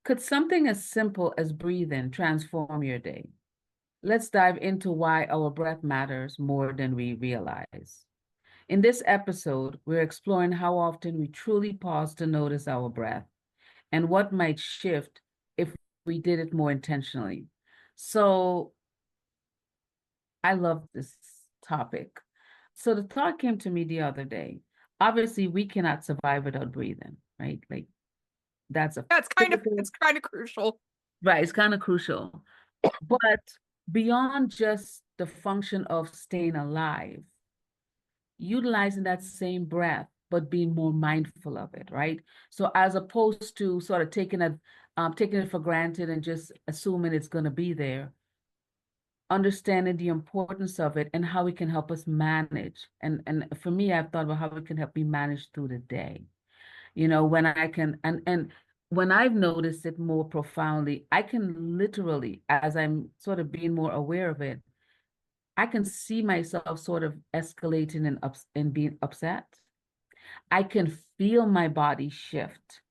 Could something as simple as breathing transform your day? Let's dive into why our breath matters more than we realize. In this episode, we're exploring how often we truly pause to notice our breath and what might shift if we did it more intentionally. So, I love this topic. So, the thought came to me the other day. Obviously, we cannot survive without breathing, right? Like, that's a That's kind of physical, it's kind of crucial. right? It's kind of crucial. But beyond just the function of staying alive, utilizing that same breath, but being more mindful of it, right? So as opposed to sort of taking it for granted and just assuming it's going to be there, understanding the importance of it and how it can help us manage. And for me, I've thought about how it can help me manage through the day. When I can and when I've noticed it more profoundly, I can literally, as I'm sort of being more aware of it, I can see myself sort of escalating and being upset. I can feel my body shift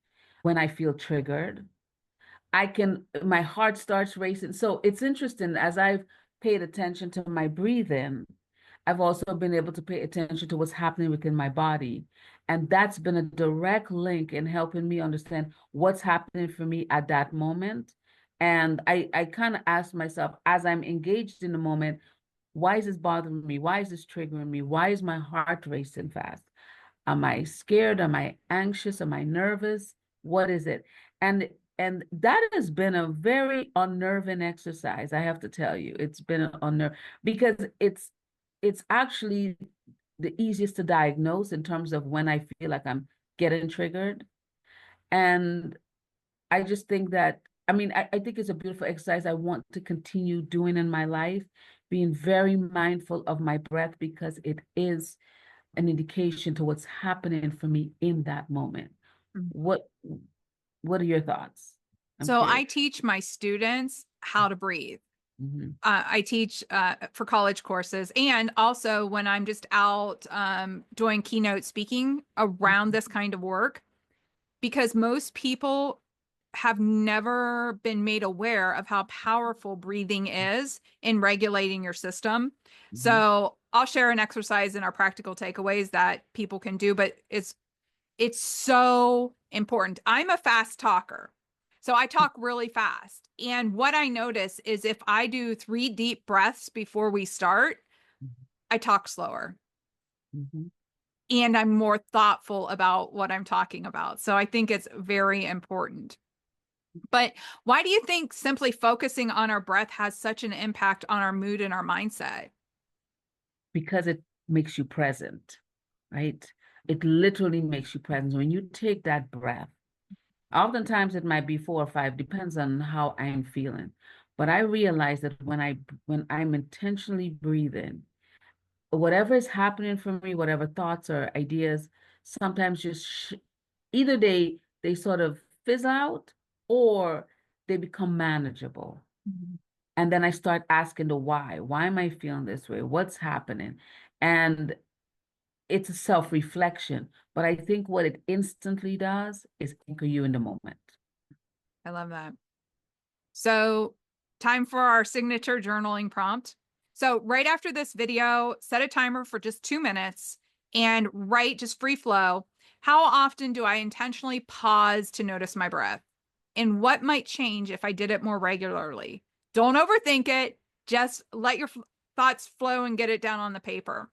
when I feel triggered. My heart starts racing. So it's interesting as I've paid attention to my breathing, I've also been able to pay attention to what's happening within my body. And that's been a direct link in helping me understand what's happening for me at that moment. And I kind of ask myself, as I'm engaged in the moment, why is this bothering me? Why is this triggering me? Why is my heart racing fast? Am I scared? Am I anxious? Am I nervous? What is it? And that has been a very unnerving exercise, I have to tell you. It's been an unnerving because it's actually the easiest to diagnose in terms of when I feel like I'm getting triggered. And I just think that, I mean, I think it's a beautiful exercise I want to continue doing in my life, being very mindful of my breath because it is an indication to what's happening for me in that moment. What what are your thoughts? I'm So curious. I teach my students how to breathe. Hmm. I teach for college courses, and also when I'm just out doing keynote speaking around this kind of work, because most people have never been made aware of how powerful breathing is in regulating your system. Hmm. So I'll share an exercise in our practical takeaways that people can do, but it's so important. I'm a fast talker. So I talk really fast. And what I notice is if I do 3 deep breaths before we start, I talk slower Hmm. and I'm more thoughtful about what I'm talking about. So I think it's very important. But why do you think simply focusing on our breath has such an impact on our mood and our mindset? Because it makes you present, right? It literally makes you present. When you take that breath, oftentimes it might be 4 or 5, depends on how I'm feeling. But I realize that when I'm intentionally breathing, whatever is happening for me, whatever thoughts or ideas, sometimes either they sort of fizz out or they become manageable. Mhm. And then I start asking the why. Why am I feeling this way? What's happening? And it's a self-reflection. But I think what it instantly does is anchor you in the moment. I love that. So, time for our signature journaling prompt. So, right after this video, set a timer for just 2 minutes and write just free flow. How often do I intentionally pause to notice my breath? And what might change if I did it more regularly? Don't overthink it. Just let your thoughts flow and get it down on the paper.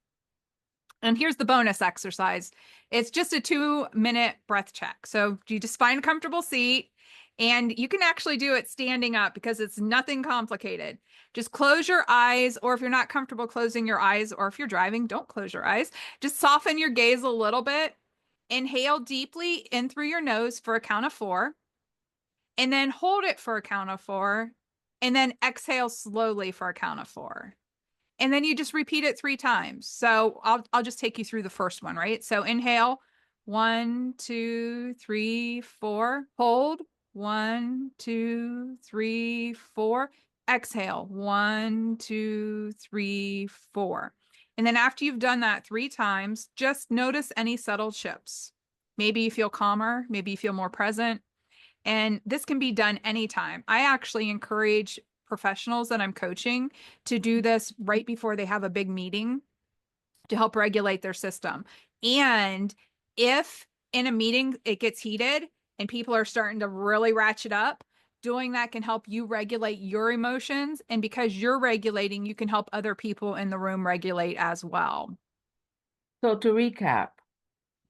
And here's the bonus exercise. It's just a 2 minute breath check. So you just find a comfortable seat and you can actually do it standing up because it's nothing complicated. Just close your eyes, or if you're not comfortable closing your eyes, or if you're driving, don't close your eyes. Just soften your gaze a little bit. Inhale deeply in through your nose for a count of 4, and then hold it for a count of 4, and then exhale slowly for a count of 4. And then you just repeat it 3 times. So I'll just take you through the first one, right? So inhale, 1, 2, 3, 4. Hold, 1, 2, 3, 4. Exhale, 1, 2, 3, 4. And then after you've done that 3 times, just notice any subtle shifts. Maybe you feel calmer, maybe you feel more present. And this can be done anytime. I actually encourage professionals that I'm coaching to do this right before they have a big meeting to help regulate their system. And if in a meeting it gets heated and people are starting to really ratchet up, doing that can help you regulate your emotions. And because you're regulating, you can help other people in the room regulate as well. So to recap,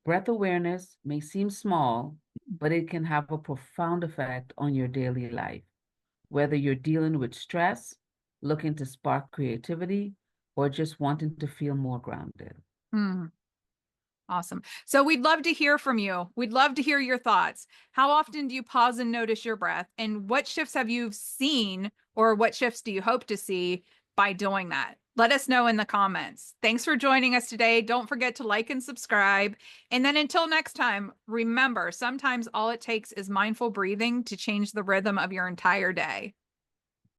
breath awareness may seem small, but it can have a profound effect on your daily life. Whether you're dealing with stress, looking to spark creativity, or just wanting to feel more grounded. Hmm. Awesome. So we'd love to hear from you. We'd love to hear your thoughts. How often do you pause and notice your breath? And what shifts have you seen, or what shifts do you hope to see by doing that? Let us know in the comments. Thanks for joining us today. Don't forget to like and subscribe. And then until next time, remember, sometimes all it takes is mindful breathing to change the rhythm of your entire day.